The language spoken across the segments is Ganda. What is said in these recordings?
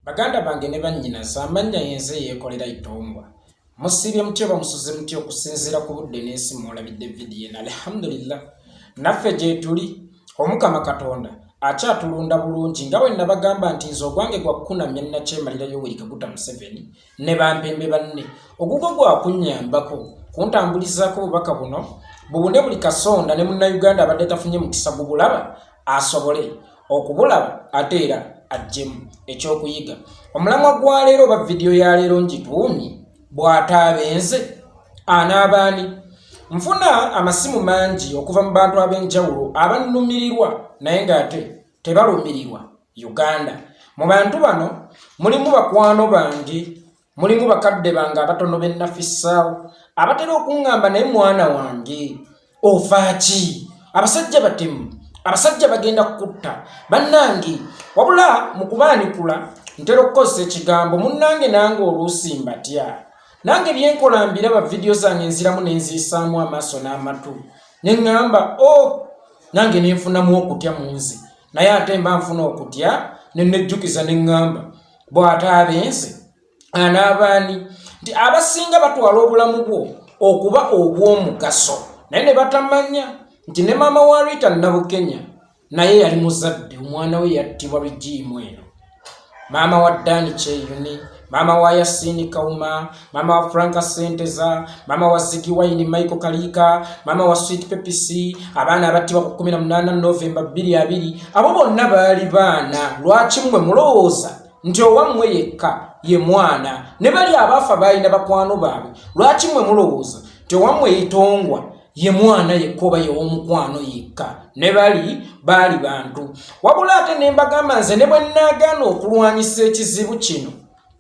Baganda bange ne bannyina samanya yenze Yekolera Itongwa. Musibye mutyo bamusuze mutyo okusinziira ku budde n'ensimu olabidde vidiyo eno. Alhamdulillah. Naffe gye tuli Omukama Katonda akyatulunda bulungi nga bwe nabagamba nti nze ogwange gwakunamya nnakyemalirayo Yekolera Museveni ne bampembe banne. Ogugwo gwakunnyambako kuntambulizako obubaka buno bubunde buli kasonda ne munnayuganda abadde tafunye mukisa gubulaba asobole okubulaba ate era ajjemu ekyokuyiga. Omulamwa gwa leero oba vidiyo ya leero ngituumye Bwatabe nze anabaani. Nfuna amasimu mangi okuva mu bantu ab'enjawulo abannumirirwa naye ng'ate tebalumirirwa Uganda. Mu bantu bano mulimu bakwano bange, mulimu bakadde bange abatono be nnafissaawo abatera okuŋŋamba naye mwana wange ofa ki? Abasajja batemu, abasajja bagenda kukutta bannange. Wabula mu kubaanikula ntera okukozesa ekigambo munnange nange oluusi mbatya. Nange byenkola mbiraba vidiyo zange nziramu ne nziyisaamu amaaso n'amatu ne ŋŋamba nange ne nfunamu okutya mu nze, naye ate mba nfuna okutya ne nejjukiza ne ŋŋamba Bwatabe nze anaabaani nti abasinga batwala obulamu bwo okuba obw'omugaso naye ne batamanya nti ne maama wa Rita Nabukenya naye yali muzadde, omwana we yattibwa bijiimu eno. Maama wa Dani Cheyuni, maama wa Yasini Kauma, maama wa Franka Senteza, maama wa siggwe Michael Kalika, maama wa Sweet Pepisi, abaana abattibwa ku 18 Novemba 2020. Abo bonna baali baana. Lwaki mmwe mulowooza nti owammwe yekka ye mwana? Ne bali abaafa balina bakwano baabwe. Lwaki mmwe mulowooza nti owammwe Itongwa ye mwana yekka oba ye w'omukwano yekka? Ne baali bantu. Wabula ate ne mbagamba nze ne bwe nnaagaana okulwanyisa ekizibu kino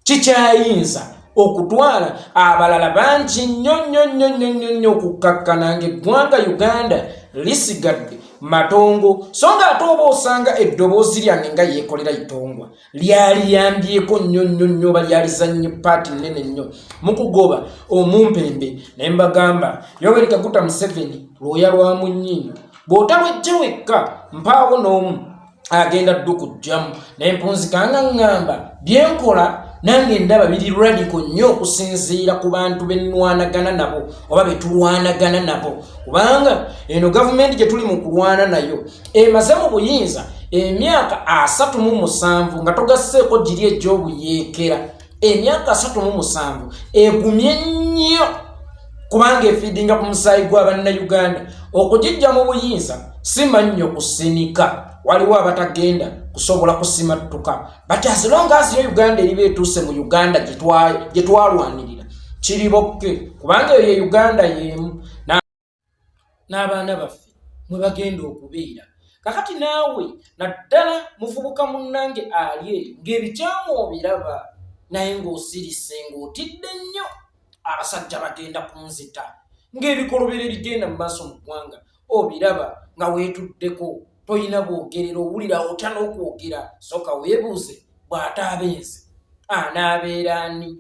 kikyayinza okutwala abalala bangi nnyo okukkakkana ng'eggwanga Uganda lisigadde matongo. So nga ate oba osanga eddoboozi lyange nga Yekolera Itongwa lyaliyambyeko nnyo oba lyalizannye paati nnene nnyo mu kugoba omumpembe. Ne mbagamba Yekolera Museveni lwoya lwa munnyinyo bw'otalwejje wekka mpaawo n'omu agenda ddu kujjamu. Ne mpunzikanga ŋŋamba byenkola nange ndaba biri radical nnyo okusinziira ku bantu be nnwanagana nabo oba be tulwanagana nabo, kubanga eno gavumenti gye tuli mu kulwana nayo emaze mu buyinza emyaka 37 nga togasseeko giri egy'obuyeekera. Emyaka 37 egumye nnyo kubanga efiidinga ku musaayi gw'abannayuganda. Okugijja mu buyinza si mannyo kusinika, waliwo abatagenda kusobola kusimattuka, but as long as yo Uganda eriba etuuse mu Uganda gye twalwanirira kiri bokke, kubanga eyo ye Uganda yemu n'abaana baffe mwe bagenda okubeera. Kakati naawe naddala muvubuka munnange ali eyo ng'ebikyamu obiraba naye ng'osirise ng'otidde nnyo abasajja bagenda kunzita, ng'ebikolobero ebigenda mu maaso mu ggwanga obiraba nga weetuddeko toyina bwogerero, owulira otya n'okwogera. Sooka weebuuze Bwatabe nze anaabeera ani?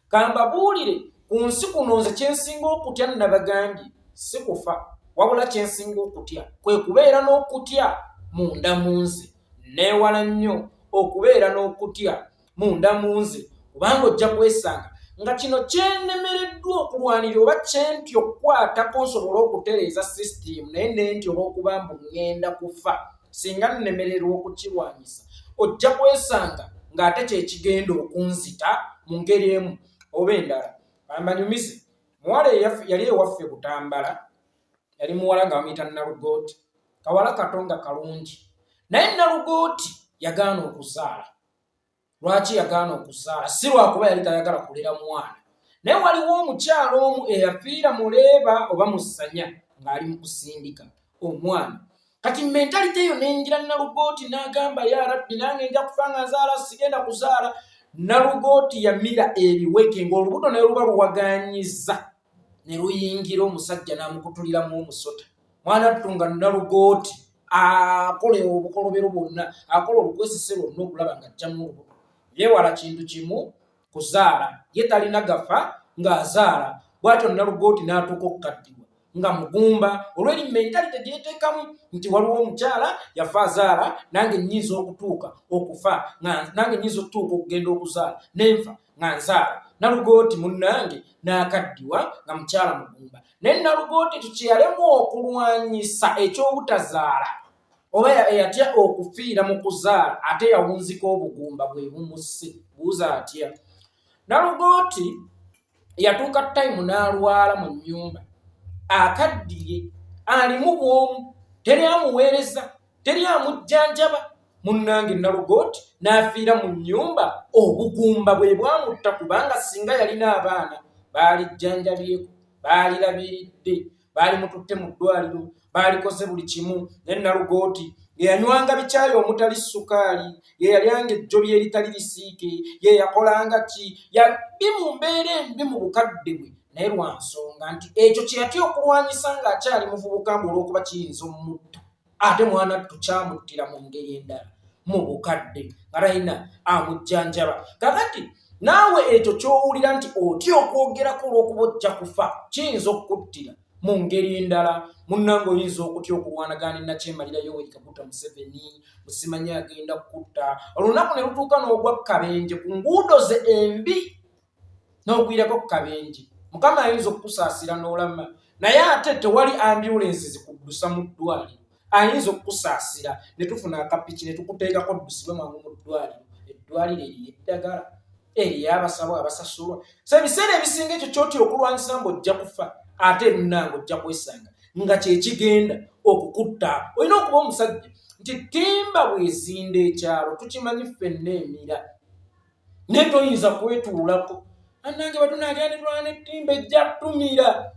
Kambabuulire ku nsi kuno nze kyensinga okutya nabagambye si kufa, wabula kyensinga okutya kwe kubeera n'okutya munda mu nze. Neewala nnyo okubeera n'okutya munda mu nze, kubanga ojja kwesanga nga kino kyennemereddwa okulwanira oba kyentyo okukwatako nsobole okutereeza sisitimu naye nentyo olw'okuba mbu ŋŋenda kufa. Singa nnemererwa okukirwanyisa ojja kwesanga ng'ate kyekigenda okunzita mu ngeri emu oba endala. Bambanyumize muwala yali ewaffe Butambala, yali muwala nga bamuyita Nalugooti, kawala katonga kalungi, naye Nalugooti yagaana okuzaala. Lwaki yagaana okuzaala? Si lwakuba yali tayagala kulera mwana, naye waliwo omukyalo omu eyafiira muleeba oba musanya ng'ali mu kusindika omwana. Kati mentalite eyo nenjira Nalugooti n'agamba ya Rabbi nange nja kufa nga nzaala, sigenda kuzaala. Nalugooti yamira ebiweke ng'olubuto ne luba luwaganyiza ne luyingira omusajja n'amukutuliramu omusota. Mwana ttunga Nalugooti akola obukolobero bwonna, akola olukwesise lwonna okulaba ng'ajjamu olubuto. Yeewala kintu kimu, kuzaala. Ye talina gafa ng'azaala. Bw'atyo Nalugooti n'atuuka okukaddiwa. nga mugumba olweri mentality gyeteekamu nti waliwo omukyala yafa azaala nange nnyinza okutuuka okufa nange nnyinza okutuuka okugenda okuzaala nenfa nga nzaala. Nalugooti munnange n'akaddiwa nga mukyala mugumba. Naye Nalugooti tukyeyalemu okulwanyisa ekyobutazaala oba yatya okufiira mu kuzaala ate yawunzika obugumba bwe bumusse. Buuza atya? Nalugooti yatuuka time n'alwala mu nnyumba, akaddiye alimu bwomu, teri amuweereza, teri amujjanjaba. Munnange Nalugooti n'afiira mu nnyumba, obugumba bwe bwamutta kubanga singa yalina abaana baalijjanjabyeko, baalirabiridde, baalimututte mu ddwaliro, baalikoze buli kimu. Ne Nalugooti yeyanywanga bicaayi omutali sukaali, yeyalyanga ejjobi eritali lisiike, yeyakolanga ki, yali mu mbeera embi mu bukadde bwe. Naye lwa nsonga nti ekyo kye yatya okulwanyisa ng'akyali muvubuka olw'okuba kiyinza omutta, ate mwana tukyamuttira mu ngeri endala mu bukadde nga talina amujjanjaba. Kakati naawe ekyo ky'owulira nti otya okwogerako olw'okuba ojja kufa kiyinza okukuttira mu ngeri endala. Munnange oyinza okutya okulwanagana ne Nakyemalirayo Museveni, musimanyi agenda kutta. Olunaku ne lutuuka n'ogwa Kabenje ku nguudo ze embi n'ogwirako Kabenje, Mukama ayinza okukusaasira n'olama, naye ate tewali ambulensi zikuddusa mu ddwaliro. Ayinza okukusaasira ne tufuna akapiki ne tukuteekako oddusibwe mangu mu ddwaliro. Eddwaliro eriyo eddagala, eriyo abasawo abasasulwa. So ebiseera ebisinga ekyo ky'otya okulwanyisa ng'ojja kufa, ate munnange ojja kwesanga nga kyekigenda okukutta. Olina okuba omusajja nti ttimba bwezinda ekyalo tukimanyi ffenna emira, naye toyinza kwetuulako annange batunagenda netulwana ettimba ejja ttumira.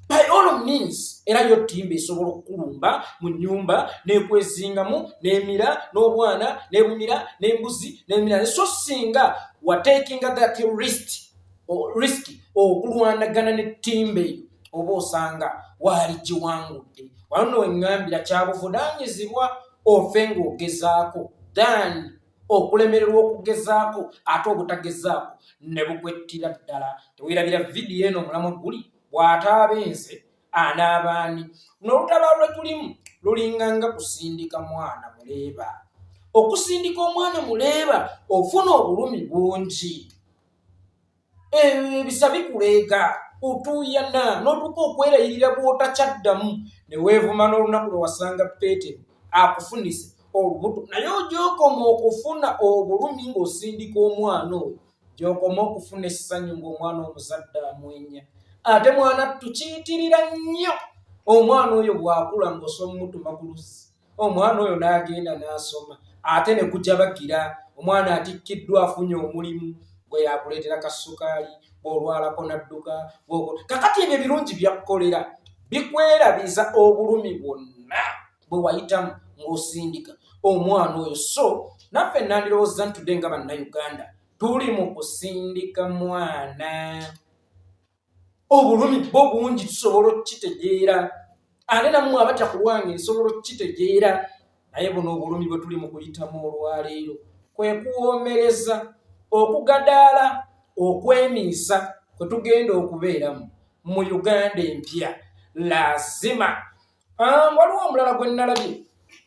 By all means, era yo ttimba esobola okukulumba mu nnyumba n'ekwezingamu n'emira n'obwana n'ebumira n'embuzi n'emira. So singa watekinga that risk okulwanagana n'ettimba eyo, oba osanga waali giwangudde. Wano weŋŋambira kyabuvunaanyizibwa ofe ng'ogezaako than okulemererwa okugezaako ate obutagezaako ne bukwettira ddala. Teweerabira vidiyo eno omulamu guli Bwatabe nze anaabaani. N'olutalo lwe tulimu lulinganga kusindika mwana muleeba. Okusindika omwana muleeba ofuna obulumi bungi, ebisa bikuleega, otuuyana n'otuuka okwerayirira bw'otakyaddamu, ne weevuma n'olunaku lwe wasanga Peetero akufunise olubuto. Naye ogyokoma okufuna obulumi ng'osindika omwana oyo, gyokoma okufuna essanyu ng'omwana omuzadde amwenya. Ate mwana tukiyitirira nnyo. Omwana oyo bw'akula ng'osoma mutuma ku luzzi, omwana oyo n'agenda n'asoma, ate ne kujabagira. Omwana atikkiddwa afunye omulimu, gwe yakuleetera kasukaali, bw'olwalako n'adduka. Kakati ebyo birungi byakukolera, bikwerabiza obulumi bwonna bwe wayitamu ng'osindika omwana oyo. So naffe nandirowooza ntudde nga bannayuganda tuli mu kusindika mwana. Obulumi bwo bungi tusobola okukitegeera, ate nammwe abatya ku lwange nsobola okukitegeera, naye buno obulumi bwe tuli mu kuyitamu olwaleero kwe kuwoomereza, okugadaala, okwemiisa kwe tugenda okubeeramu mu Uganda empya. Lazima waliwo omulala gwe nalabye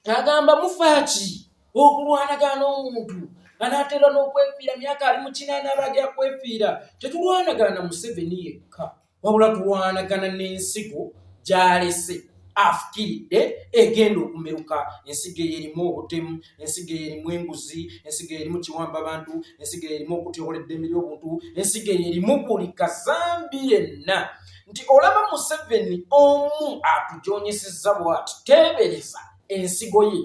agamba mufaaki okulwanagana n'omuntu anaatera n'okwefiira myaka ali mu 80 abagya kwefiira. Tetulwanagana na Museveni yekka, wabula tulwanagana n'ensigo gy'alese afukiridde egenda okumeruka. Ensigo eyo erimu obutemu, ensigo eyo erimu enguzi, ensigo eyo erimu kiwamba abantu, ensigo eyo erimu okutyobola eddembe ly'obuntu, ensigo eyo erimu buli kazambi yenna. Nti olaba Museveni omu atujoonyesezza bw'ati, teebereza ensigo ye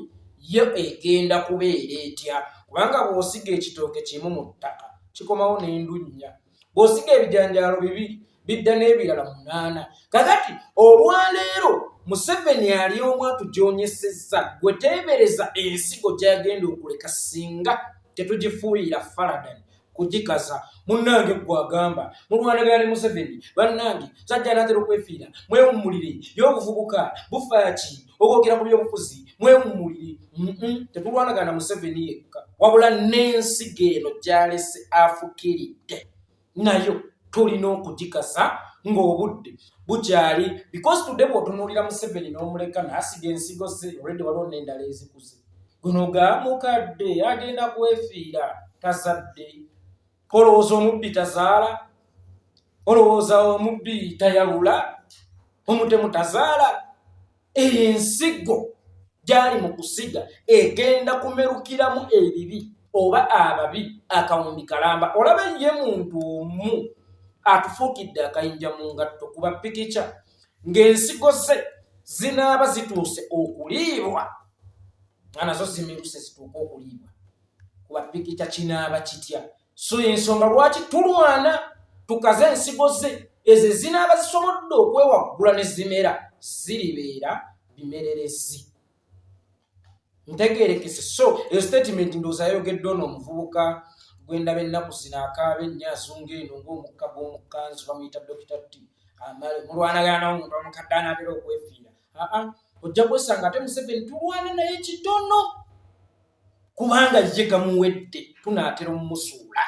yo egenda kubeera etya. Kubanga bw'osiga ekitooke kimu mu ttaka kikomawo n'endunnya, bw'osiga ebijanjaalo 2 bidda n'ebirala 8. Kakati olwaleero Museveni ali omu atujoonyesezza, gwe teebereza ensigo gy'agenda okuleka singa tetugifuuyira Faradan kugikaza. Munnange gwagamba mulwanagana ne Museveni, bannange sajja anaatera okwefiira, mwewummulire, y'obuvubuka bufaaki, okwogera ku byobufuzi, mwewummulire. Tetulwanagana Museveni yekka, wabula n'ensigo eno gy'alese afukiridde nayo tulina okugikaza ng'obudde bukyali because today bw'otunuulira Museveni n'omuleka n'asiga ensigo ze already waliwo n'endala ezikuze guno mukadde agenda kwefiira tazadde olowooza omubbi tazaala olowooza omubbi tayalula omutemu tazaala ensigo gyali mu kusiga egenda kumerukiramu ebibi oba ababi akawumbi kalamba olaba ye muntu omu atufuukidde akayinja mu ngatto kuba pikica ng'ensigo ze zinaaba zituuse okuliibwa nga nazo zimeruse zituuka okuliibwa kuba pikica kinaaba kitya so ensonga lwaki tulwana tukaze ensigo ze ezo zinaaba zisobodde okwewaggula ne zimera ziribeera bimererezi ntegeerekese so eyo statement ndowooza yayogeddwa n'omuvubuka gwendaba ennaku zino akaaba ennyo azunga eno ng'omukka gw'omukkanzu bamuyita Dr. T mulwanagana n'omuntu omukadde anaatera okwefiira ojja kwesanga ate Museveni tulwana naye kitono kubanga ye gamuwedde tunaatera omumusuula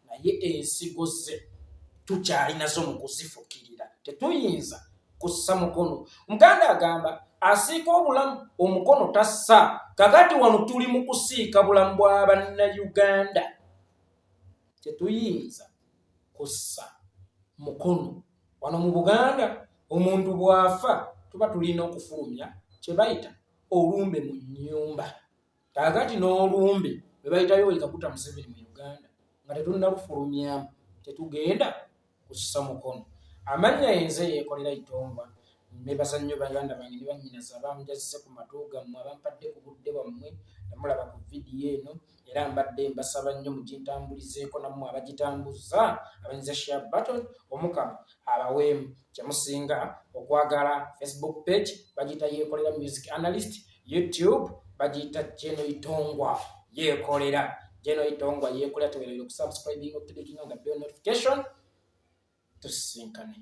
naye ensigo ze tukyalinazo mu kuzifukirira tetuyinza kussa mukono omuganda agamba asiika obulamu omukono tassa kakati wano tuli mu kusiika bulamu bwa bannayuganda tetuyinza kussa mukono wano mu Buganda omuntu bw'afa tuba tulina okufulumya kye bayita olumbe mu nnyumba kakati n'olumbe bwe bayita Yoweri Kaguta Museveni mu Uganda nga tetunnalufulumyamu tetugenda kussa mukono amannya yenze Yekolera Itongwa mbebaza nnyo baganda bange ne bannyinaze abamujazise ku matu gammwe abampadde ku budde bwammwe namulaba ku vidiyo eno era mbadde mbasaba nnyo mugintambulizeeko nammwe abagitambuza abayinza share button omukama abaweemu kyemusinga okwagala Facebook page bagiyita Yekolera music analyst YouTube bagiyita General Itongwa Yekolera General Itongwa Yekolera teweerere okusubscribing okutulikinga nga bell notification tusisinkane